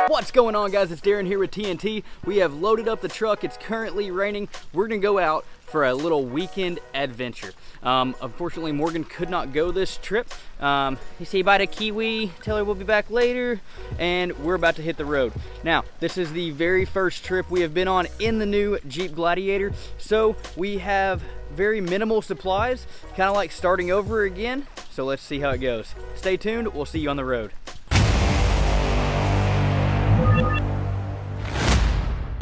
What's going on, guys? It's Darren here with TNT. We have loaded up the truck. It's currently raining. We're gonna go out for a little weekend adventure. Unfortunately, Morgan could not go this trip. He said he bought a Kiwi, tell her we'll be back later, and we're about to hit the road. Now, this is the very first trip we have been on in the new Jeep Gladiator, so we have very minimal supplies, kind of like starting over again. So let's see how it goes. Stay tuned, we'll see you on the road.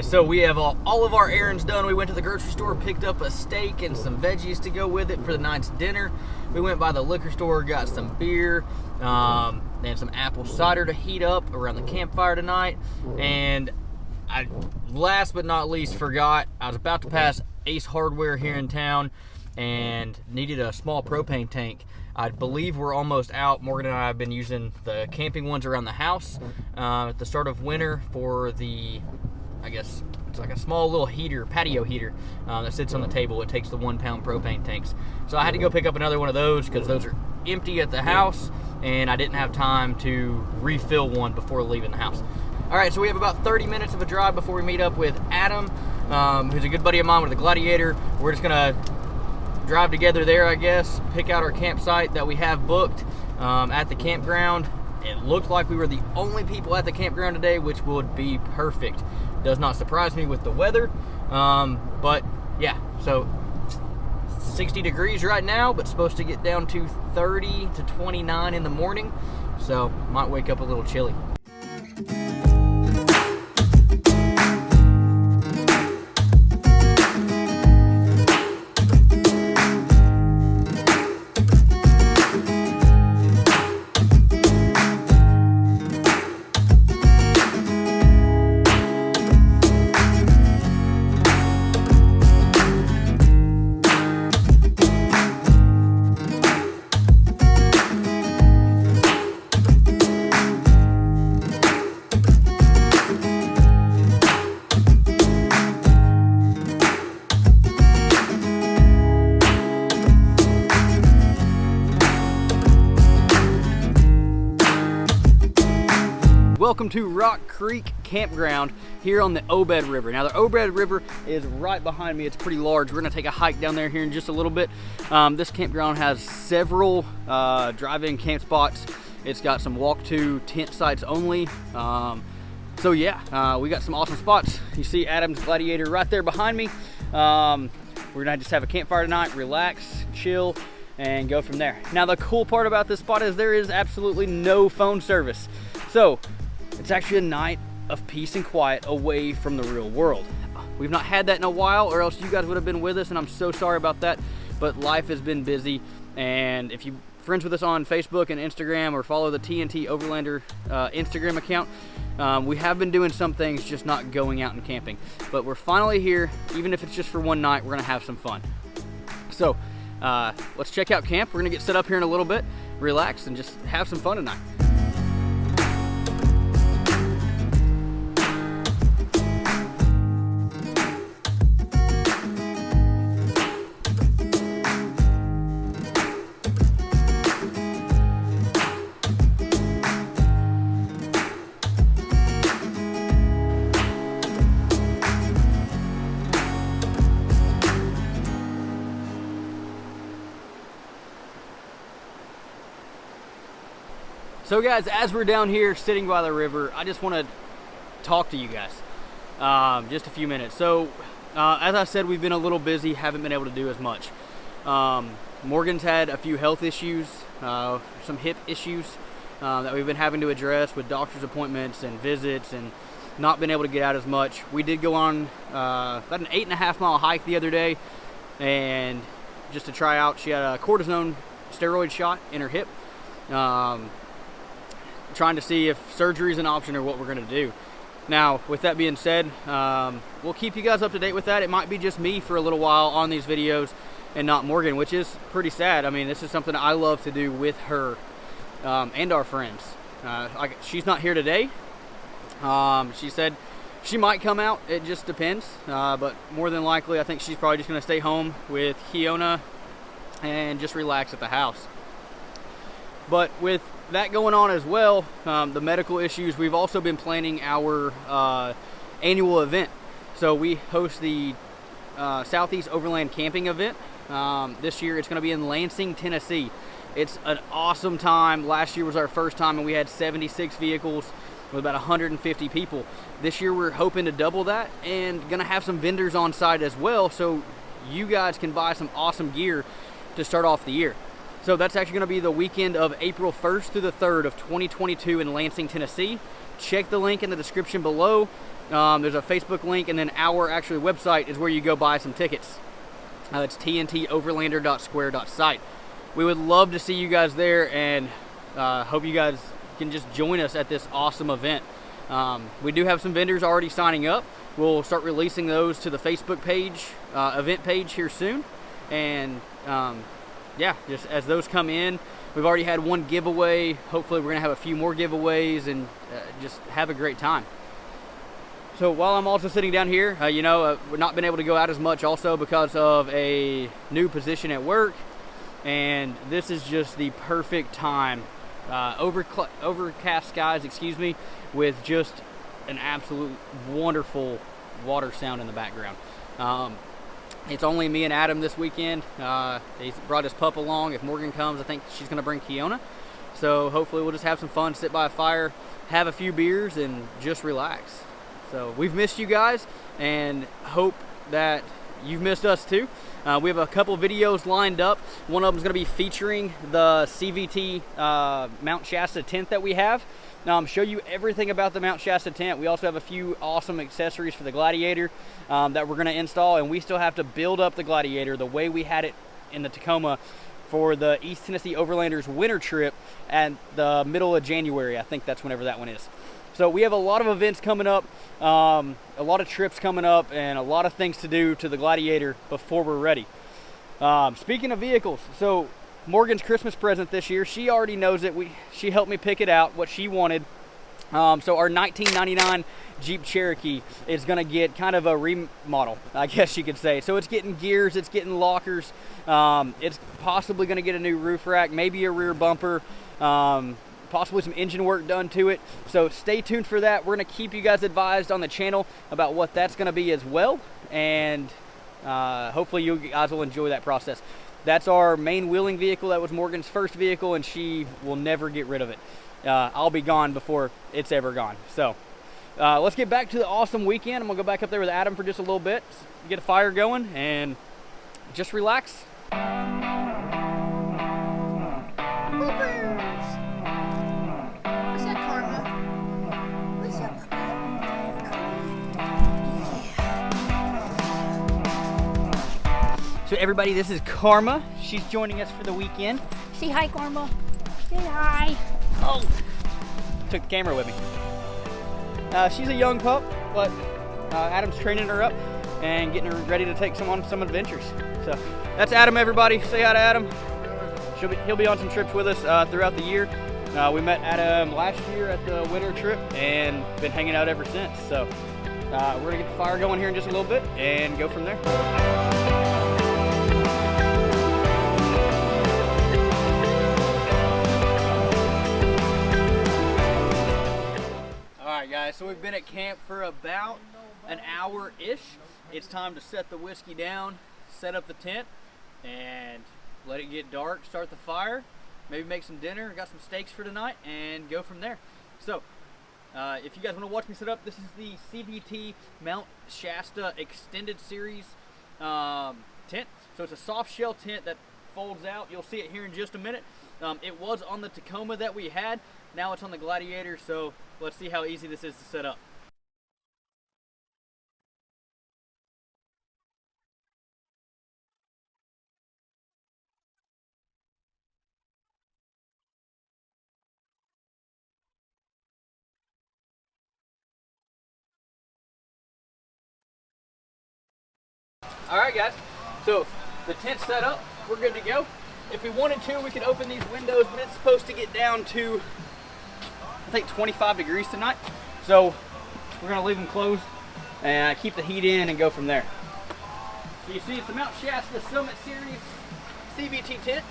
So we have all of our errands done. We went to the grocery store, picked up a steak and some veggies to go with it for the night's dinner. We went by the liquor store, got some beer, and some apple cider to heat up around the campfire tonight. And I, last but not least, forgot I was about to pass Ace Hardware here in town and needed a small propane tank. I believe we're almost out. Morgan and I have been using the camping ones around the house at the start of winter for the, I guess it's like a small little heater, patio heater that sits on the table. It takes the 1 pound propane tanks. So I had to go pick up another one of those because those are empty at the house and I didn't have time to refill one before leaving the house. All right, so we have about 30 minutes of a drive before we meet up with Adam, who's a good buddy of mine with the Gladiator. We're just gonna drive together there, I guess, pick out our campsite that we have booked at the campground. It looked like we were the only people at the campground today, which would be perfect. Does not surprise me with the weather, but yeah, so 60 degrees right now, but supposed to get down to 30 to 29 in the morning, so might wake up a little chilly. Welcome to Rock Creek Campground here on the Obed River. Now the Obed River is right behind me. It's pretty large. We're gonna take a hike down there here in just a little bit. This campground has several drive-in camp spots. It's got some walk-to tent sites only. So yeah, we got some awesome spots. You see Adam's Gladiator right there behind me. We're gonna just have a campfire tonight, relax, chill, and go from there. Now the cool part about this spot is there is absolutely no phone service. So it's actually a night of peace and quiet away from the real world. We've not had that in a while, or else you guys would have been with us, and I'm so sorry about that, but life has been busy. And if you're friends with us on Facebook and Instagram, or follow the TNT Overlander Instagram account, we have been doing some things, just not going out and camping. But we're finally here. Even if it's just for one night, we're gonna have some fun. So let's check out camp. We're gonna get set up here in a little bit, relax, and just have some fun tonight. So guys, as we're down here sitting by the river, I just want to talk to you guys just a few minutes. So as I said, we've been a little busy, haven't been able to do as much. Morgan's had a few health issues, some hip issues that we've been having to address with doctor's appointments and visits, and not been able to get out as much. We did go on about an 8.5 mile hike the other day, and just to try out, she had a cortisone steroid shot in her hip. Trying to see if surgery is an option or what we're going to do. Now, with that being said, we'll keep you guys up to date with that. It might be just me for a little while on these videos and not Morgan, which is pretty sad. I mean, this is something I love to do with her and our friends. She's not here today. She said she might come out. It just depends. But more than likely, I think she's probably just going to stay home with Kiona and just relax at the house. But with that going on as well, the medical issues, we've also been planning our annual event. So we host the Southeast Overland Camping event. This year it's going to be in Lansing, Tennessee. It's an awesome time. Last year was our first time and we had 76 vehicles with about 150 people. This year we're hoping to double that and gonna have some vendors on site as well, so you guys can buy some awesome gear to start off the year. So that's actually gonna be the weekend of April 1st through the 3rd of 2022 in Lansing, Tennessee. Check the link in the description below. There's a Facebook link, and then our actual website is where you go buy some tickets. It's tntoverlander.square.site. We would love to see you guys there, and hope you guys can just join us at this awesome event. We do have some vendors already signing up. We'll start releasing those to the Facebook page, event page here soon. And yeah, just as those come in, we've already had one giveaway. Hopefully we're gonna have a few more giveaways and just have a great time. So while I'm also sitting down here, we've not been able to go out as much also because of a new position at work. And this is just the perfect time. Overcast skies, with just an absolute wonderful water sound in the background. It's only me and Adam this weekend. He's brought his pup along. If Morgan comes, I think she's going to bring Kiona. So hopefully we'll just have some fun, sit by a fire, have a few beers, and just relax. So we've missed you guys, and hope that you've missed us too. We have a couple videos lined up. One of them is going to be featuring the CVT Mount Shasta tent that we have. Show you everything about the Mount Shasta tent. We also have a few awesome accessories for the Gladiator that we're going to install, and we still have to build up the Gladiator the way we had it in the Tacoma for the East Tennessee Overlanders winter trip at the middle of January. I think that's whenever that one is. So we have a lot of events coming up, a lot of trips coming up, and a lot of things to do to the Gladiator before we're ready. Speaking of vehicles, so Morgan's Christmas present this year, she already knows it. She helped me pick it out, what she wanted. So our 1999 Jeep Cherokee is going to get kind of a remodel, I guess you could say. So it's getting gears, it's getting lockers, it's possibly going to get a new roof rack, maybe a rear bumper, possibly some engine work done to it. So stay tuned for that. We're going to keep you guys advised on the channel about what that's going to be as well, and hopefully you guys will enjoy that process. That's our main wheeling vehicle. That was Morgan's first vehicle, and she will never get rid of it. I'll be gone before it's ever gone. So let's get back to the awesome weekend. I'm gonna go back up there with Adam for just a little bit, get a fire going, and just relax. So everybody, this is Karma. She's joining us for the weekend. Say hi, Karma. Say hi. Oh, took the camera with me. She's a young pup, but Adam's training her up and getting her ready to take on some adventures. So that's Adam, everybody. Say hi to Adam. He'll be on some trips with us throughout the year. We met Adam last year at the winter trip and been hanging out ever since. So we're gonna get the fire going here in just a little bit and go from there. Alright guys, so we've been at camp for about an hour-ish. It's time to set the whiskey down, set up the tent, and let it get dark, start the fire, maybe make some dinner, got some steaks for tonight, and go from there. So, if you guys want to watch me set up, this is the CVT Mount Shasta Extended Series tent. So it's a soft shell tent that folds out. You'll see it here in just a minute. It was on the Tacoma that we had. Now it's on the Gladiator, so let's see how easy this is to set up. Alright guys, so the tent's set up, we're good to go. If we wanted to, we could open these windows, but it's supposed to get down to, I think, 25 degrees tonight. So we're gonna leave them closed and keep the heat in and go from there. So you see, it's the Mount Shasta Summit Series CVT tent.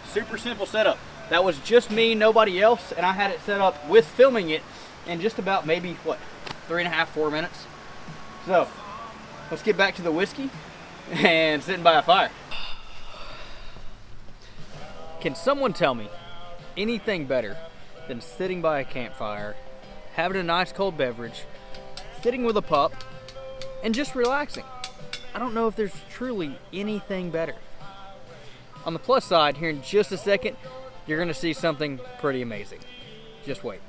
Super simple setup. That was just me, nobody else, and I had it set up with filming it in just about maybe, what, 3.5, 4 minutes. So, let's get back to the whiskey and sitting by a fire. Can someone tell me anything better than sitting by a campfire, having a nice cold beverage, sitting with a pup, and just relaxing? I don't know if there's truly anything better. On the plus side, here in just a second, you're gonna see something pretty amazing. Just wait.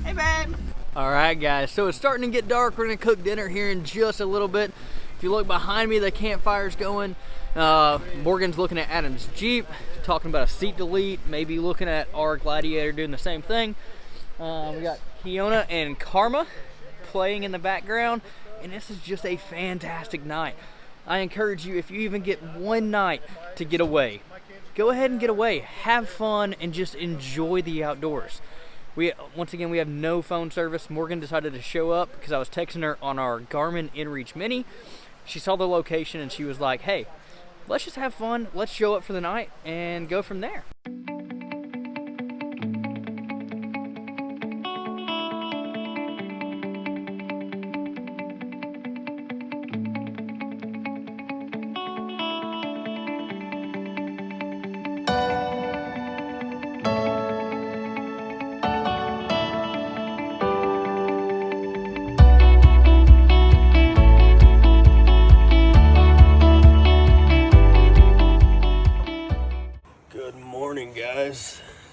Hey, babe. All right, guys, so it's starting to get dark. We're gonna cook dinner here in just a little bit. If you look behind me, the campfire's going. Morgan's looking at Adam's Jeep, talking about a seat delete, maybe looking at our Gladiator doing the same thing. We got Kiona and Karma playing in the background, and this is just a fantastic night. I encourage you, if you even get one night to get away, go ahead and get away, have fun, and just enjoy the outdoors. Once again, we have no phone service. Morgan decided to show up because I was texting her on our Garmin InReach Mini. She saw the location and she was like, hey, let's just have fun, let's show up for the night and go from there.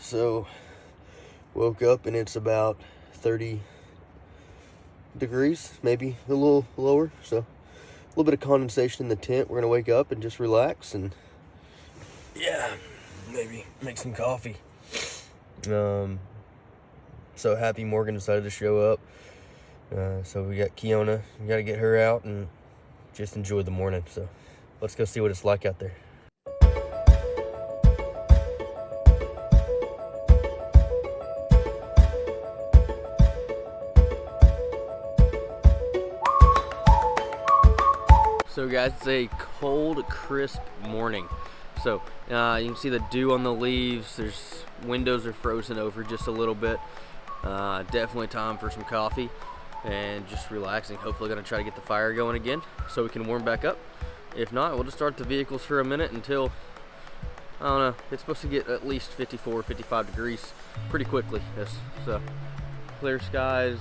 So woke up and it's about 30 degrees, maybe a little lower, so a little bit of condensation in the tent. We're gonna wake up and just relax and yeah, maybe make some coffee. So happy Morgan decided to show up. So we got Kiona, we got to get her out and just enjoy the morning. So let's go see what it's like out there. So guys, it's a cold, crisp morning. So you can see the dew on the leaves. There's windows are frozen over just a little bit. Definitely time for some coffee and just relaxing. Hopefully gonna try to get the fire going again so we can warm back up. If not, we'll just start the vehicles for a minute until, I don't know, it's supposed to get at least 54, 55 degrees pretty quickly. So clear skies,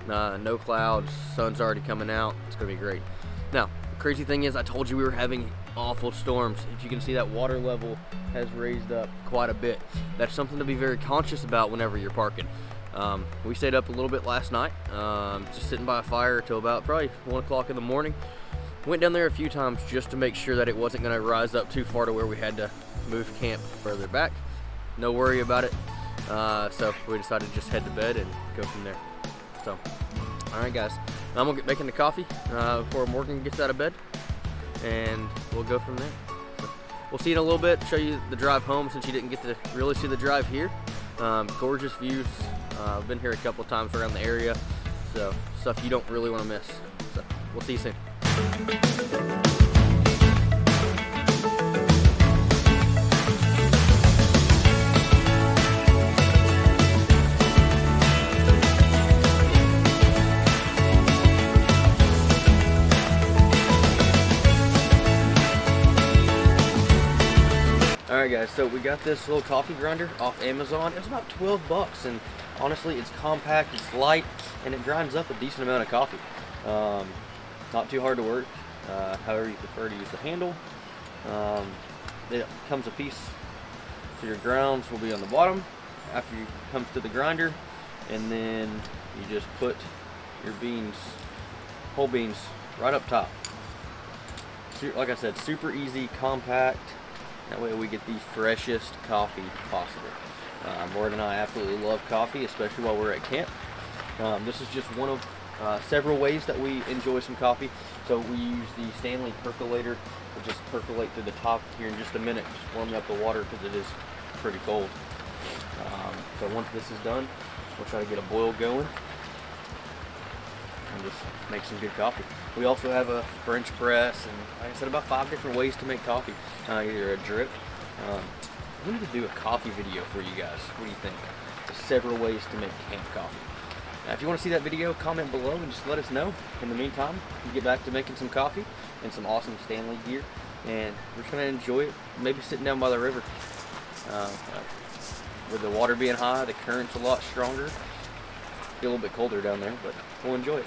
no clouds, sun's already coming out. It's gonna be great. Now, the crazy thing is I told you we were having awful storms. If you can see, that water level has raised up quite a bit. That's something to be very conscious about whenever you're parking. We stayed up a little bit last night, just sitting by a fire till about probably 1 o'clock in the morning. Went down there a few times just to make sure that it wasn't gonna rise up too far to where we had to move camp further back. No worry about it. So we decided to just head to bed and go from there. So, all right guys, I'm gonna get making the coffee before Morgan gets out of bed, and we'll go from there. So we'll see you in a little bit, show you the drive home since you didn't get to really see the drive here. Gorgeous views. I've been here a couple of times around the area, so stuff you don't really want to miss. So we'll see you soon. Alright guys, so we got this little coffee grinder off Amazon. It was about 12 bucks, and honestly it's compact, it's light, and it grinds up a decent amount of coffee. Not too hard to work, however you prefer to use the handle. It comes a piece, so your grounds will be on the bottom after you come to the grinder, and then you just put your beans, whole beans, right up top. Like I said, super easy, compact. That way we get the freshest coffee possible. Morgan and I absolutely love coffee, especially while we're at camp. This is just one of several ways that we enjoy some coffee. So we use the Stanley percolator to just percolate through the top here in just a minute, just warming up the water because it is pretty cold. So once this is done, we'll try to get a boil going. and just make some good coffee. We also have a French press and, like I said, about 5 different ways to make coffee. Either a drip. We need to do a coffee video for you guys. What do you think? There's several ways to make camp coffee. If you want to see that video, comment below and just let us know. In the meantime, we get back to making some coffee and some awesome Stanley gear, and we're just going to enjoy it, maybe sitting down by the river. With the water being high, the current's a lot stronger. Be a little bit colder down there, but we'll enjoy it.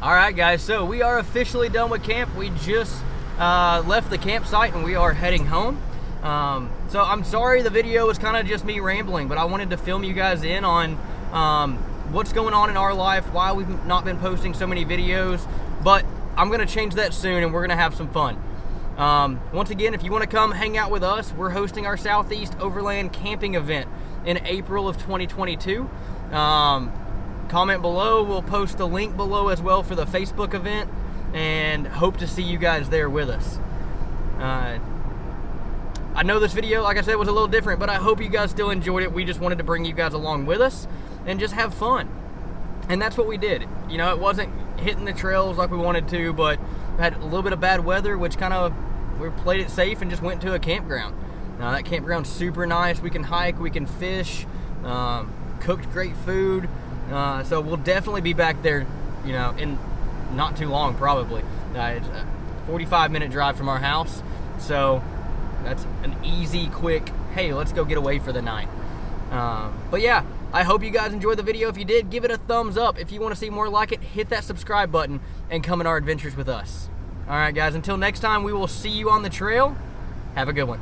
Alright guys, so we are officially done with camp. We just left the campsite and we are heading home. So I'm sorry the video was kind of just me rambling, but I wanted to film you guys in on what's going on in our life, why we've not been posting so many videos, but I'm going to change that soon and we're going to have some fun. Once again, if you want to come hang out with us, we're hosting our Southeast Overland Camping event in April of 2022. Comment below, we'll post the link below as well for the Facebook event, and hope to see you guys there with us. I know this video, like I said, was a little different, but I hope you guys still enjoyed it. We just wanted to bring you guys along with us and just have fun. And that's what we did. You know, it wasn't hitting the trails like we wanted to, but we had a little bit of bad weather, which kind of, we played it safe and just went to a campground. Now that campground's super nice. We can hike, we can fish, cooked great food. So we'll definitely be back there, you know, in not too long, probably. It's a 45-minute drive from our house, so that's an easy, quick, hey, let's go get away for the night. But yeah, I hope you guys enjoyed the video. If you did, give it a thumbs up. If you want to see more like it, hit that subscribe button and come on our adventures with us. All right, guys, until next time, we will see you on the trail. Have a good one.